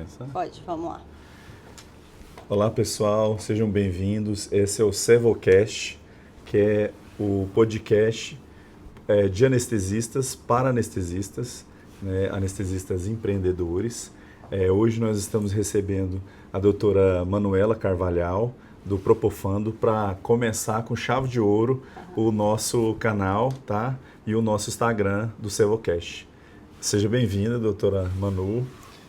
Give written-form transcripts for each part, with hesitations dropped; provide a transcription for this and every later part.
começar? Pode, vamos lá. Olá pessoal, sejam bem-vindos. Esse é o Servocast, que é o podcast de anestesistas para anestesistas, né, anestesistas empreendedores. Hoje nós estamos recebendo a doutora Manuela Carvalhal, do Propofando, para começar com chave de ouro o nosso canal, tá? E o nosso Instagram do Servocast. Seja bem-vinda, doutora Manu.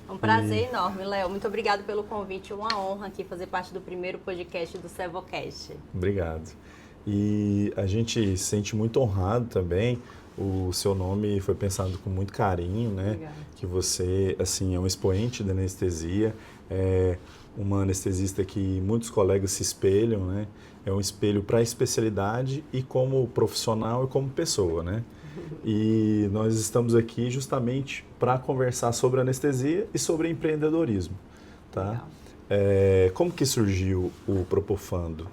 É um prazer enorme, Léo. Muito obrigado pelo convite. Uma honra aqui fazer parte do primeiro podcast do Servocast. Obrigado. E a gente se sente muito honrado também. O seu nome foi pensado com muito carinho, né? Obrigada. Que você, assim, é um expoente da anestesia, é uma anestesista que muitos colegas se espelham, né? É um espelho para a especialidade e como profissional e como pessoa, né? E nós estamos aqui justamente para conversar sobre anestesia e sobre empreendedorismo, tá? Como que surgiu o Propofando?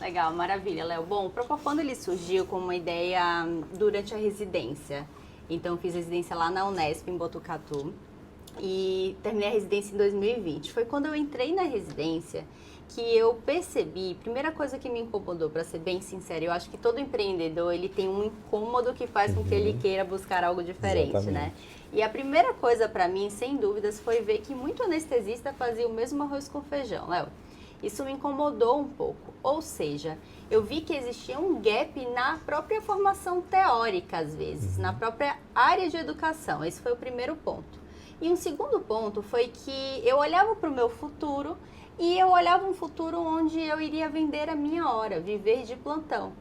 Legal, maravilha, Léo. Bom, o Propofando ele surgiu como uma ideia durante a residência. Então, eu fiz residência lá na Unesp, em Botucatu, e terminei a residência em 2020. Foi quando eu entrei na residência que eu percebi, primeira coisa que me incomodou, para ser bem sincera, eu acho que todo empreendedor, ele tem um incômodo que faz com que ele queira buscar algo diferente, Exatamente. né? E a primeira coisa para mim, sem dúvidas, foi ver que muito anestesista fazia o mesmo arroz com feijão, Léo. Isso me incomodou um pouco, ou seja, eu vi que existia um gap na própria formação teórica, às vezes, na própria área de educação. Esse foi o primeiro ponto. E um segundo ponto foi que eu olhava para o meu futuro e eu olhava um futuro onde eu iria vender a minha hora, viver de plantão.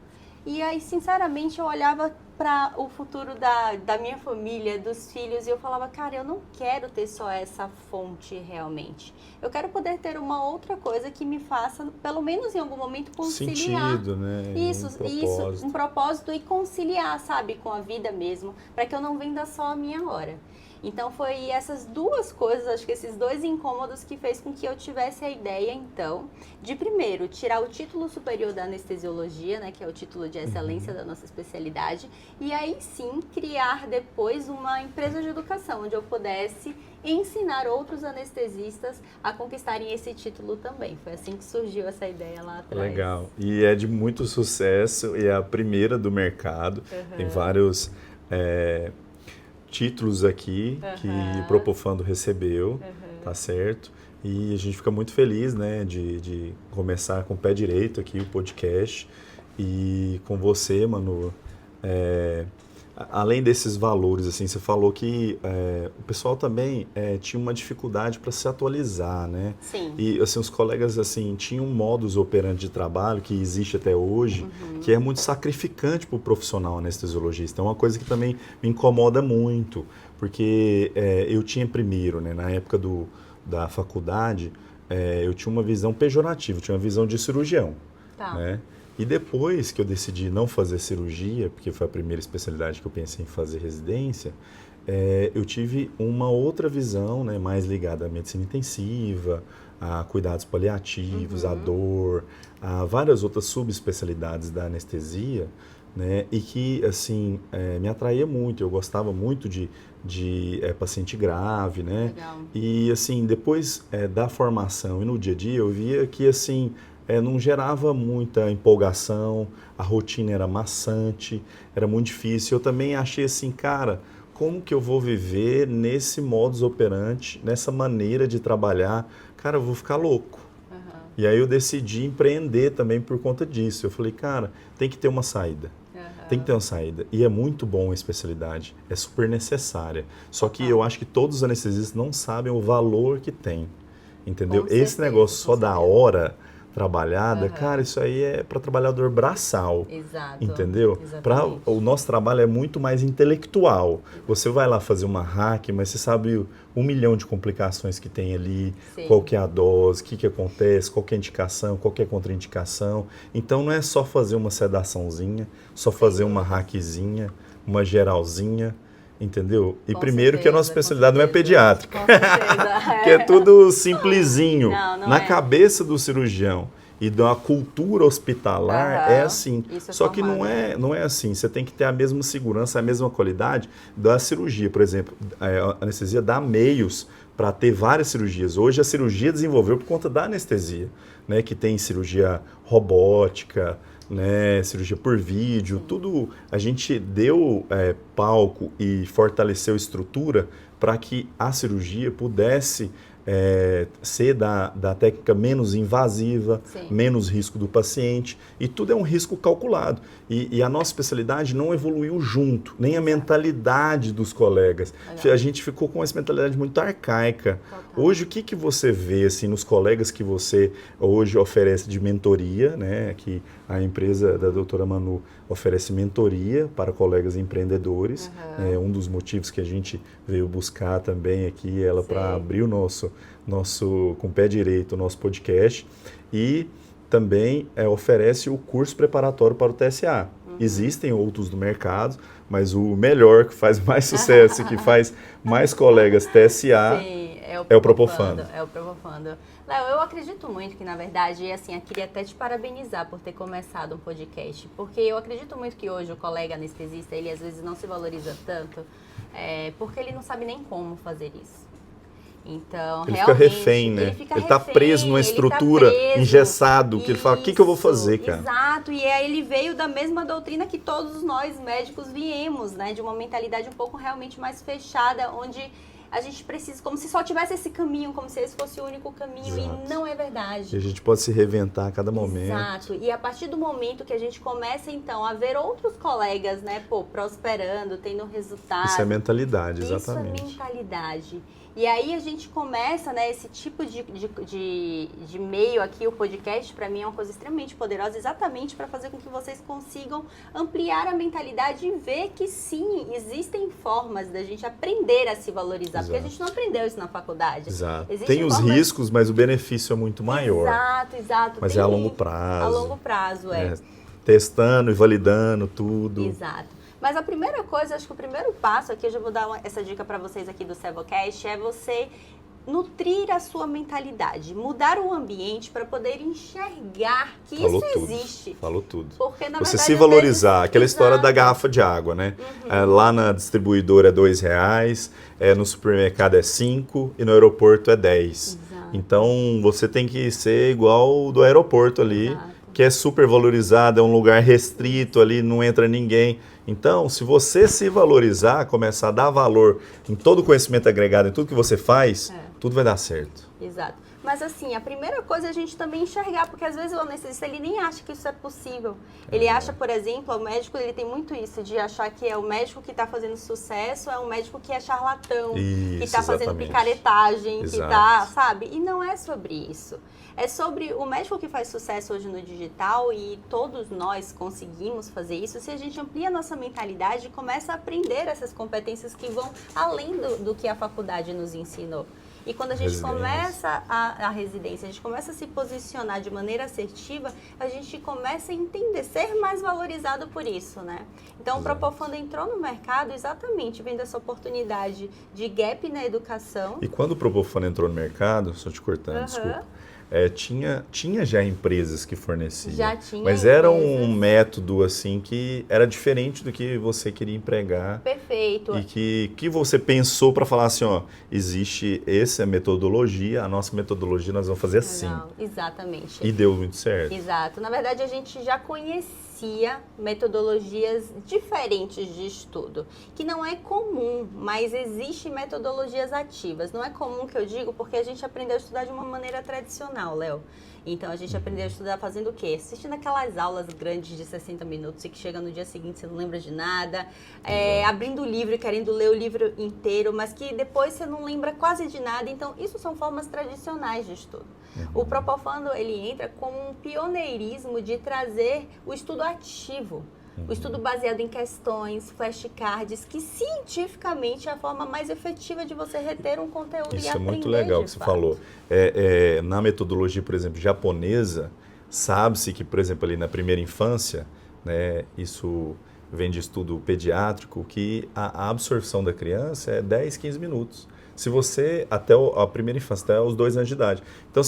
E aí, sinceramente, eu olhava para o futuro da minha família, dos filhos, e eu falava, cara, eu não quero ter só essa fonte realmente. Eu quero poder ter uma outra coisa que me faça, pelo menos em algum momento, conciliar. Sentido, né? Isso, propósito. um propósito e conciliar, sabe, com a vida mesmo, para que eu não venda só a minha hora. Então foi essas duas coisas, acho que esses dois incômodos que fez com que eu tivesse a ideia, então, de primeiro tirar o título superior da anestesiologia, né, que é o título de excelência da nossa especialidade, e aí sim criar depois uma empresa de educação, onde eu pudesse ensinar outros anestesistas a conquistarem esse título também. Foi assim que surgiu essa ideia lá atrás. Legal. E é de muito sucesso e é a primeira do mercado. Tem vários títulos aqui que o Propofando recebeu, tá certo? E a gente fica muito feliz, né, de começar com o pé direito aqui o podcast e com você, Manu. Além desses valores, assim, você falou que o pessoal também tinha uma dificuldade para se atualizar, né? Sim. E assim, os colegas assim tinham um modus operandi de trabalho que existe até hoje, que é muito sacrificante para o profissional anestesiologista. É uma coisa que também me incomoda muito, porque eu tinha primeiro, né, na época da faculdade, eu tinha uma visão pejorativa, eu tinha uma visão de cirurgião, Tá. né? E depois que eu decidi não fazer cirurgia, porque foi a primeira especialidade que eu pensei em fazer residência, eu tive uma outra visão, né, mais ligada à medicina intensiva, a cuidados paliativos, à dor, a várias outras subespecialidades da anestesia, né, e que, assim, me atraía muito. Eu gostava muito de paciente grave, né? Legal. E, assim, depois da formação e no dia a dia, eu via que, assim, não gerava muita empolgação, a rotina era maçante, era muito difícil. Eu também achei assim, cara, como que eu vou viver nesse modus operandi, nessa maneira de trabalhar? Cara, eu vou ficar louco. E aí eu decidi empreender também por conta disso. Eu falei, cara, tem que ter uma saída. Tem que ter uma saída. E é muito bom a especialidade, é super necessária. Só que eu acho que todos os anestesistas não sabem o valor que tem, entendeu? Com Esse certeza, negócio só com da certeza. hora trabalhada, cara, isso aí é para trabalhador braçal, Exato. entendeu? Exatamente. O nosso trabalho é muito mais intelectual. Você vai lá fazer uma hack, mas você sabe 1 milhão de complicações que tem ali, Sim. qual que é a dose, o que acontece, qual que é a indicação, qual que é a contraindicação. Então não é só fazer uma sedaçãozinha, só fazer uma hackzinha, uma geralzinha, entendeu? E Com primeiro que a nossa certeza, com especialidade não é certeza. pediátrica. Com certeza. Que é tudo simplesinho. Não Na é. cabeça do cirurgião e da cultura hospitalar é assim. Isso é Só que formado. não é assim. Você tem que ter a mesma segurança, a mesma qualidade da cirurgia. Por exemplo, a anestesia dá meios para ter várias cirurgias. Hoje a cirurgia desenvolveu por conta da anestesia, né? Que tem cirurgia robótica, né? Cirurgia por vídeo, tudo a gente deu palco e fortaleceu estrutura para que a cirurgia pudesse ser da técnica menos invasiva, Sim. menos risco do paciente, e tudo é um risco calculado. E a nossa especialidade não evoluiu junto, nem a mentalidade dos colegas. Legal. A gente ficou com essa mentalidade muito arcaica. Total. Hoje, o que você vê assim, nos colegas que você hoje oferece de mentoria, né? Que a empresa da doutora Manu oferece mentoria para colegas empreendedores. Uhum. É um dos motivos que a gente veio buscar também aqui ela para abrir o nosso com o pé direito o nosso podcast, e também oferece o curso preparatório para o TSA. Existem outros no mercado, mas o melhor, que faz mais sucesso e que faz mais colegas TSA, Sim, é o Propofando. É o Propofando. Léo, eu acredito muito que, na verdade, assim, eu queria até te parabenizar por ter começado um podcast, porque eu acredito muito que hoje o colega anestesista, ele às vezes não se valoriza tanto, porque ele não sabe nem como fazer isso. Então, ele realmente, fica refém, né? Ele fica tá refém, preso numa estrutura engessado, que ele fala, o que eu vou fazer, cara? Exato, e aí ele veio da mesma doutrina que todos nós médicos viemos, né? De uma mentalidade um pouco realmente mais fechada, onde a gente precisa, como se só tivesse esse caminho, como se esse fosse o único caminho, Exato. E não é verdade. E a gente pode se reinventar a cada momento. Exato, e a partir do momento que a gente começa, então, a ver outros colegas, né, prosperando, tendo resultado. Isso é mentalidade, exatamente. Isso é mentalidade. E aí a gente começa, né, esse tipo de meio aqui, o podcast, para mim é uma coisa extremamente poderosa, exatamente para fazer com que vocês consigam ampliar a mentalidade e ver que sim, existem formas da gente aprender a se valorizar, Exato. porque a gente não aprendeu isso na faculdade. Exato. Existem Tem os formas... riscos, mas o benefício é muito maior. Exato. Mas tem... é a longo prazo. A longo prazo, Testando e validando tudo. Exato. Mas a primeira coisa, acho que o primeiro passo aqui, eu já vou dar essa dica para vocês aqui do Sevocast, é você nutrir a sua mentalidade, mudar o ambiente para poder enxergar que Falou isso tudo. existe. Falou tudo. Porque, na você verdade, se às valorizar, vezes... aquela história da Exato. garrafa de água, né? Lá na distribuidora é R$2, no supermercado é 5 e no aeroporto é 10. Exato. Então você tem que ser igual o do aeroporto ali, Exato. que é super valorizado, é um lugar restrito ali, não entra ninguém. Então, se você se valorizar, começar a dar valor em todo o conhecimento agregado, em tudo que você faz, tudo vai dar certo. Exato. Mas assim, a primeira coisa é a gente também enxergar, porque às vezes o anestesista ele nem acha que isso é possível. Ele acha, por exemplo, o médico ele tem muito isso, de achar que é o médico que está fazendo sucesso, é um médico que é charlatão, que está fazendo picaretagem, que está, sabe? E não é sobre isso. É sobre o médico que faz sucesso hoje no digital, e todos nós conseguimos fazer isso se a gente amplia a nossa mentalidade e começa a aprender essas competências que vão além do que a faculdade nos ensinou. E quando a gente começa a residência, a gente começa a se posicionar de maneira assertiva, a gente começa a entender, ser mais valorizado por isso, né? Então, o Propofando entrou no mercado exatamente vendo essa oportunidade de gap na educação. E quando o Propofando entrou no mercado, só te cortando, desculpa, tinha já empresas que forneciam. Já tinha mas era um método assim que era diferente do que você queria empregar. Perfeito. E que você pensou para falar assim, ó, existe essa metodologia, a nossa metodologia nós vamos fazer assim. Não, exatamente. E deu muito certo. Exato. Na verdade, a gente já conhecia metodologias diferentes de estudo, que não é comum, mas existem metodologias ativas. Não é comum que eu digo porque a gente aprendeu a estudar de uma maneira tradicional, Léo. Então, a gente aprendeu a estudar fazendo o quê? Assistindo aquelas aulas grandes de 60 minutos e que chega no dia seguinte você não lembra de nada, abrindo o livro e querendo ler o livro inteiro, mas que depois você não lembra quase de nada. Então, isso são formas tradicionais de estudo. O Propofando, ele entra com um pioneirismo de trazer o estudo ativo. O estudo baseado em questões, flashcards, que cientificamente é a forma mais efetiva de você reter um conteúdo Isso e aprender. Isso é muito legal que você falou. Na metodologia, por exemplo, japonesa, sabe-se que, por exemplo, ali na primeira infância, né, isso vem de estudo pediátrico, que a absorção da criança é 10, 15 minutos. Se você, até a primeira infância, até os 2 anos de idade. Então,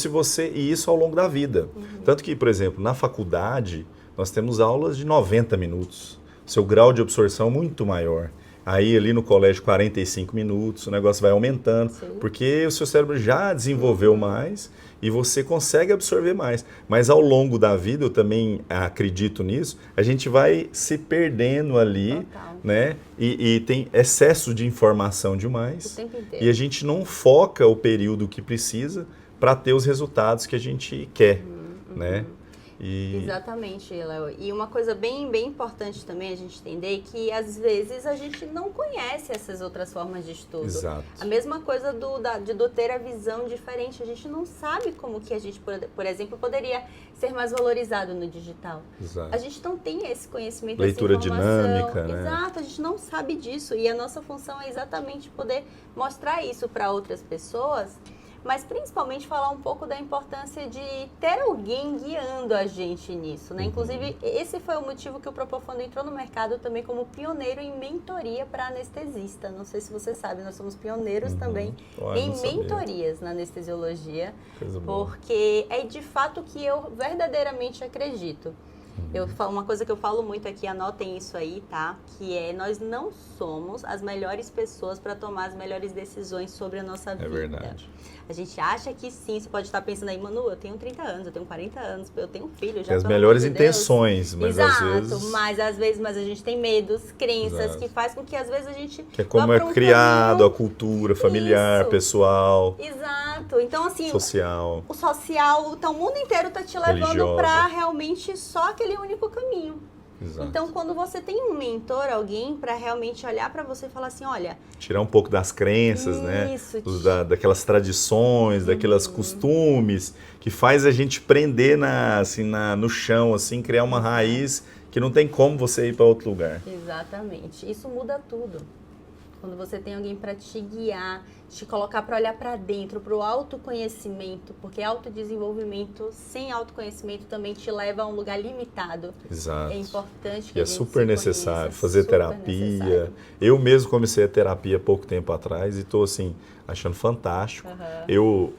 e isso ao longo da vida. Tanto que, por exemplo, na faculdade, nós temos aulas de 90 minutos. Seu grau de absorção é muito maior. aí ali no colégio 45 minutos, o negócio vai aumentando, Sim. porque o seu cérebro já desenvolveu mais e você consegue absorver mais. Mas ao longo da vida, eu também acredito nisso, a gente vai se perdendo ali, Total. né? E tem excesso de informação O demais tempo inteiro. e a gente não foca o período que precisa para ter os resultados que a gente quer, né? E Exatamente, Léo. E uma coisa bem importante também a gente entender que às vezes a gente não conhece essas outras formas de estudo. exato, A mesma coisa do ter a visão diferente. A gente não sabe como que a gente, por exemplo, poderia ser mais valorizado no digital. exato. A gente não tem esse conhecimento, Leitura essa informação. dinâmica, né? Exato, a gente não sabe disso. E a nossa função é exatamente poder mostrar isso para outras pessoas, mas principalmente falar um pouco da importância de ter alguém guiando a gente nisso, né? Inclusive, esse foi o motivo que o Propofondo entrou no mercado também como pioneiro em mentoria para anestesista. Não sei se você sabe, nós somos pioneiros também Olha, em não sabia. mentorias na anestesiologia, Coisa boa. porque é de fato que eu verdadeiramente acredito. Uma coisa que eu falo muito aqui, anotem isso aí, tá? Que é, nós não somos as melhores pessoas para tomar as melhores decisões sobre a nossa vida. É verdade. A gente acha que sim, você pode estar pensando aí, Manu, eu tenho 30 anos, eu tenho 40 anos, eu tenho filho, já Tem as pelo melhores amor de Deus. intenções, mas Exato, às vezes mas a gente tem medos, crenças, Exato. que faz com que às vezes a gente que é como vá é pra um criado, caminho. a cultura familiar, Isso. pessoal, Exato, então assim, social. o social, então o mundo inteiro tá te levando Religiosa. para realmente só aquele único caminho. Exato. Então, quando você tem um mentor, alguém para realmente olhar para você e falar assim, olha, Tirar um pouco das crenças, né? Isso, Daquelas tradições, daqueles costumes, que faz a gente prender no chão, assim, criar uma raiz que não tem como você ir para outro lugar. exatamente, isso muda tudo. Quando você tem alguém para te guiar, te colocar para olhar para dentro, para o autoconhecimento, porque autodesenvolvimento sem autoconhecimento também te leva a um lugar limitado. Exato. É importante que E a é gente super se necessário conheça, fazer super terapia. necessário. Eu mesmo comecei a terapia há pouco tempo atrás e estou assim, achando fantástico. Aham. Eu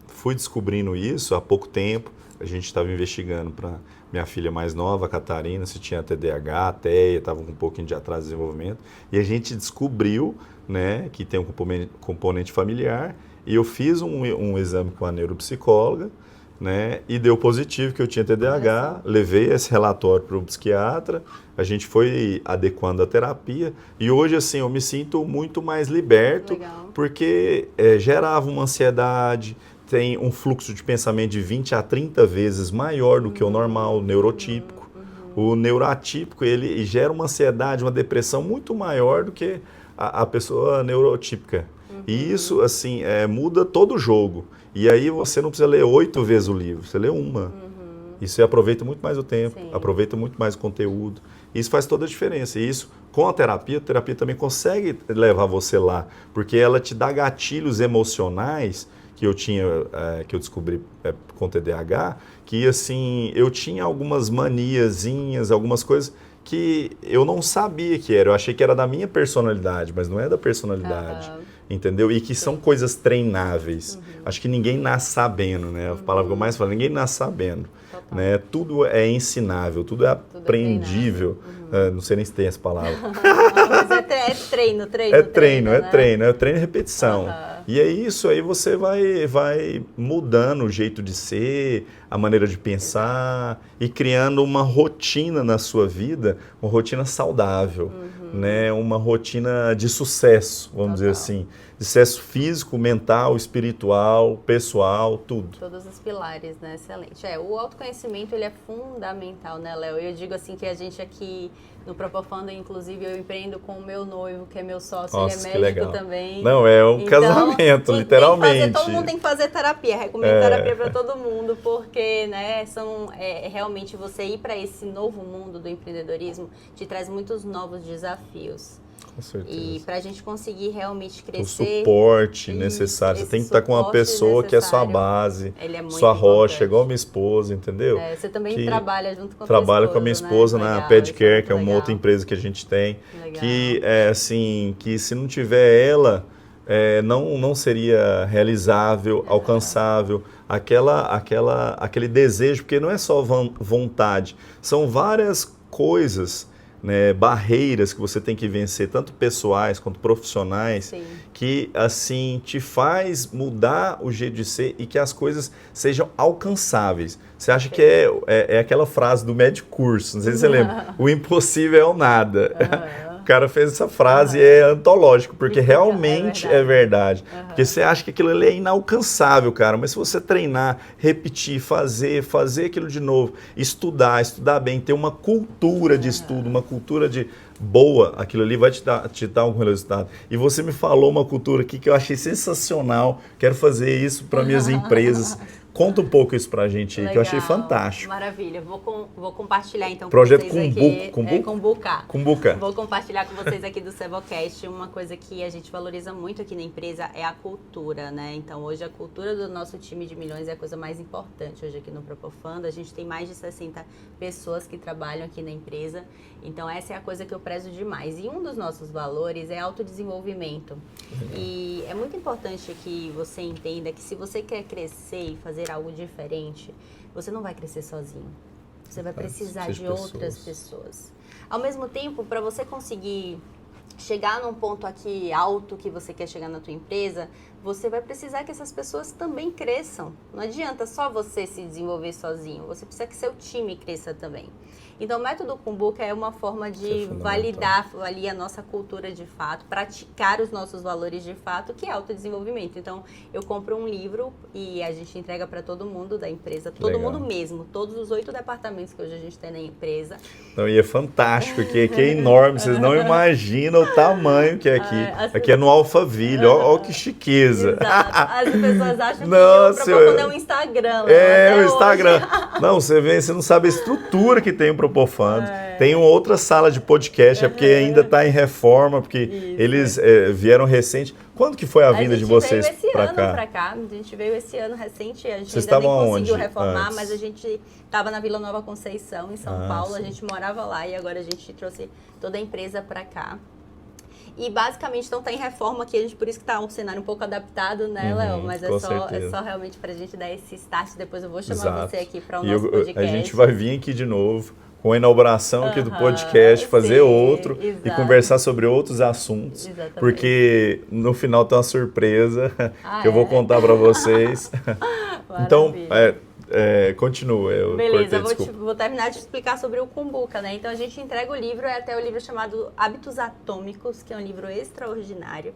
fui descobrindo isso há pouco tempo. A gente estava investigando para minha filha mais nova, a Catarina, se tinha TDAH, TEA, estava com um pouquinho de atraso de desenvolvimento. E a gente descobriu, né, que tem um componente familiar. E eu fiz um exame com a neuropsicóloga, né, e deu positivo que eu tinha TDAH. Levei esse relatório para o psiquiatra, a gente foi adequando a terapia. E hoje, assim, eu me sinto muito mais liberto, Legal. porque gerava uma ansiedade, tem um fluxo de pensamento de 20 a 30 vezes maior do que o normal, o neurotípico. O neuroatípico, ele gera uma ansiedade, uma depressão muito maior do que a pessoa neurotípica. E isso, assim, muda todo o jogo. E aí você não precisa ler 8 vezes o livro, você lê uma. E você aproveita muito mais o tempo, Sim. aproveita muito mais o conteúdo. Isso faz toda a diferença. E isso, com a terapia também consegue levar você lá, porque ela te dá gatilhos emocionais que eu descobri com TDAH, que assim, eu tinha algumas maniazinhas, algumas coisas que eu não sabia que era. Eu achei que era da minha personalidade, mas não é da personalidade. Aham. Entendeu? E que são coisas treináveis. Acho que ninguém nasce sabendo, né? A palavra que eu mais falo, ninguém nasce sabendo. Total. Né? Tudo é ensinável, tudo é aprendível. Não sei nem se tem essa palavra. Mas é treino, É treino e repetição. Aham. E é isso, aí você vai mudando o jeito de ser, a maneira de pensar e criando uma rotina na sua vida, uma rotina saudável, né? Uma rotina de sucesso, vamos dizer assim. De sucesso físico, mental, espiritual, pessoal, tudo. Todos os pilares, né? Excelente. O autoconhecimento, ele é fundamental, né, Léo? Eu digo assim que a gente aqui no Propofondo, inclusive, eu empreendo com o meu noivo, que é meu sócio, Nossa, ele é que médico legal. também. Não, é um casamento, literalmente. Todo mundo tem que fazer terapia, recomendo terapia para todo mundo, porque, né, realmente você ir para esse novo mundo do empreendedorismo te traz muitos novos desafios. Com certeza. E para a gente conseguir realmente O crescer... suporte necessário. Você esse tem que estar com uma suporte pessoa que é sua necessário. base, Ele é muito sua rocha, importante. igual minha esposa, entendeu? Você também Que trabalha junto com a tua Trabalho esposa, com a minha né? esposa na Legal, Pedcare, isso que é uma muito outra legal. empresa que a gente tem, Legal. que é assim, que se não tiver ela, não seria realizável, alcançável, aquele desejo, porque não é só vontade, são várias coisas né, barreiras que você tem que vencer, tanto pessoais quanto profissionais, Sim. que assim te faz mudar o jeito de ser e que as coisas sejam alcançáveis. Você acha que é aquela frase do médico curso, não sei se você lembra, o impossível é o nada. O cara fez essa frase e é antológico, porque realmente é verdade. Porque você acha que aquilo ali é inalcançável, cara, mas se você treinar, repetir, fazer aquilo de novo, estudar bem, ter uma cultura de estudo, uma cultura de boa, aquilo ali vai te dar algum resultado. E você me falou uma cultura aqui que eu achei sensacional, quero fazer isso para minhas empresas. Conta um pouco isso pra gente aí, Legal, que eu achei fantástico. Maravilha. Vou compartilhar então Projeto com vocês aqui. Cumbuca. Vou compartilhar com vocês aqui do Cebocast uma coisa que a gente valoriza muito aqui na empresa é a cultura, né? Então hoje a cultura do nosso time de milhões é a coisa mais importante hoje aqui no Propofund. A gente tem mais de 60 pessoas que trabalham aqui na empresa, então essa é a coisa que eu prezo demais. E um dos nossos valores é autodesenvolvimento. E é muito importante que você entenda que se você quer crescer e fazer algo diferente, você não vai crescer sozinho. Você vai precisar de outras pessoas. Ao mesmo tempo, para você conseguir chegar num ponto aqui alto que você quer chegar na tua empresa, você vai precisar que essas pessoas também cresçam. Não adianta só você se desenvolver sozinho, você precisa que seu time cresça também. Então, o método Cumbuca é uma forma de validar ali a nossa cultura de fato, praticar os nossos valores de fato, que é autodesenvolvimento. Então, eu compro um livro e a gente entrega para todo mundo da empresa, todo mundo mesmo, todos os 8 departamentos que hoje a gente tem na empresa. Então, e é fantástico, aqui é enorme, vocês não imaginam o tamanho que é aqui. Aqui é no Alphaville, ó que chiqueza. Exato. As pessoas acham que o Propofund é um Instagram. É, o Instagram. Não, você não sabe a estrutura que tem o Propofund. Tem uma outra sala de podcast, é porque ainda está em reforma, porque eles vieram recente. Quando que foi a vinda de vocês para cá? A gente veio esse ano recente, a gente vocês ainda nem estavam conseguiu onde reformar, antes? mas a gente estava na Vila Nova Conceição, em São Paulo, a gente morava lá e agora a gente trouxe toda a empresa para cá. E basicamente então tá em reforma aqui, a gente, por isso que tá um cenário um pouco adaptado, né, Léo? Mas é só realmente pra gente dar esse start, depois eu vou chamar você aqui para o nosso podcast. A gente vai vir aqui de novo com a inauguração aqui do podcast, fazer outro e conversar sobre outros assuntos, porque no final tem uma surpresa que eu vou contar para vocês. Então, continua. Beleza, vou terminar de explicar sobre o Cumbuca, né? Então a gente entrega o livro, é até o livro chamado Hábitos Atômicos, que é um livro extraordinário.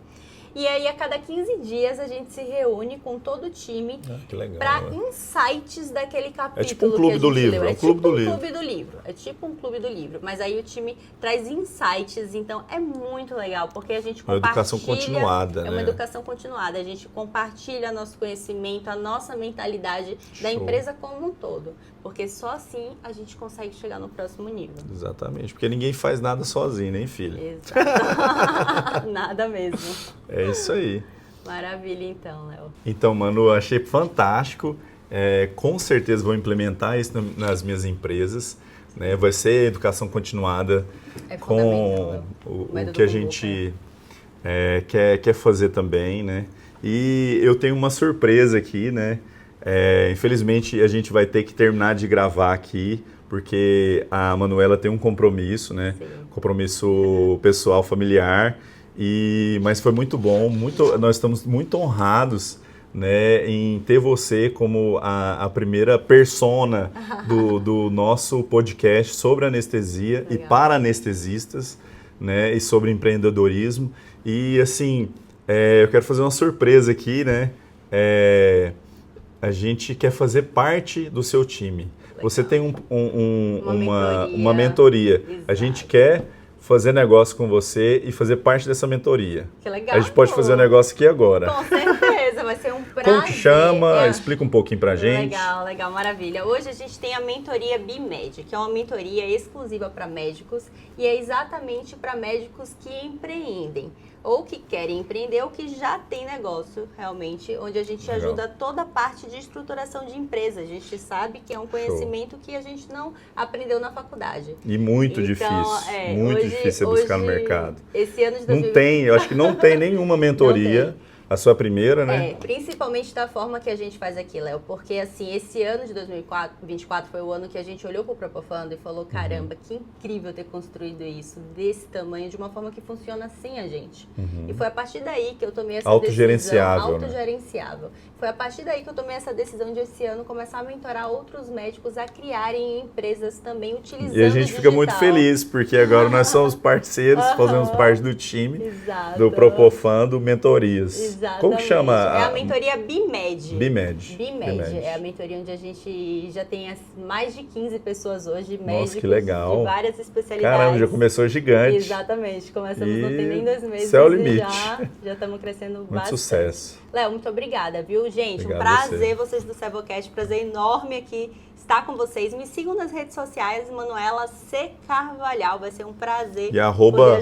E aí, a cada 15 dias, a gente se reúne com todo o time para insights daquele capítulo. É tipo um clube do livro. É tipo um clube do livro. É tipo um clube do livro. Mas aí o time traz insights, então é muito legal, porque a gente compartilha... Uma educação continuada, né? É uma educação continuada. A gente compartilha nosso conhecimento, a nossa mentalidade da empresa como um todo. Porque só assim a gente consegue chegar no próximo nível. Exatamente. Porque ninguém faz nada sozinho, nem filho. Exato. Nada mesmo. É isso aí. Maravilha, então, Léo. Então, Manu, achei fantástico. Com certeza vou implementar isso nas minhas empresas. Né? Vai ser educação continuada com o que a gente quer fazer também. Né? E eu tenho uma surpresa aqui, né? Infelizmente, a gente vai ter que terminar de gravar aqui, porque a Manuela tem um compromisso, né? Compromisso pessoal, familiar. Mas foi muito bom, nós estamos muito honrados, né, em ter você como a primeira persona do nosso podcast sobre anestesia e para anestesistas, né, e sobre empreendedorismo. E assim, eu quero fazer uma surpresa aqui, né? A gente quer fazer parte do seu time. Legal. Você tem uma mentoria. Exato. A gente quer fazer negócio com você e fazer parte dessa mentoria. Que legal. A gente pode fazer um negócio aqui agora. Com certeza, vai ser um prazer. Como que chama? Explica um pouquinho pra gente. Legal, maravilha. Hoje a gente tem a mentoria BIMED, que é uma mentoria exclusiva para médicos e é exatamente para médicos que empreendem. Ou que querem empreender, ou que já tem negócio, realmente, onde a gente ajuda toda a parte de estruturação de empresa. A gente sabe que é um conhecimento que a gente não aprendeu na faculdade. E muito difícil, muito difícil você buscar no mercado. Esse ano de 2020... Não tem, eu acho que não tem nenhuma mentoria A sua primeira, né? Principalmente da forma que a gente faz aqui, Léo, porque assim, esse ano de 2024 foi o ano que a gente olhou pro Propofando e falou, caramba, que incrível ter construído isso desse tamanho, de uma forma que funciona sem a gente. E foi a partir daí que eu tomei essa decisão autogerenciável. Foi a partir daí que eu tomei essa decisão de esse ano começar a mentorar outros médicos a criarem empresas também utilizando o digital. E a gente fica muito feliz, porque agora nós somos parceiros, fazemos parte do time do Propofando Mentorias. Exatamente. Como que chama? É a mentoria BIMED. BIMED. É a mentoria onde a gente já tem mais de 15 pessoas hoje, médicos que legal. De várias especialidades. Caramba, já começou gigante. Exatamente. Começamos não tem nem 2 meses. Céu limite. Já estamos crescendo muito bastante. Sucesso. Léo, muito obrigada, viu, gente? Obrigado um prazer vocês do Servocast, prazer enorme aqui estar com vocês. Me sigam nas redes sociais, Manuela C. Carvalhal, vai ser um prazer. E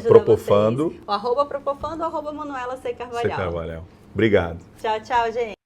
@Propofando. O @Propofando, @Manuela C. Carvalhal. Obrigado. Tchau, tchau, gente.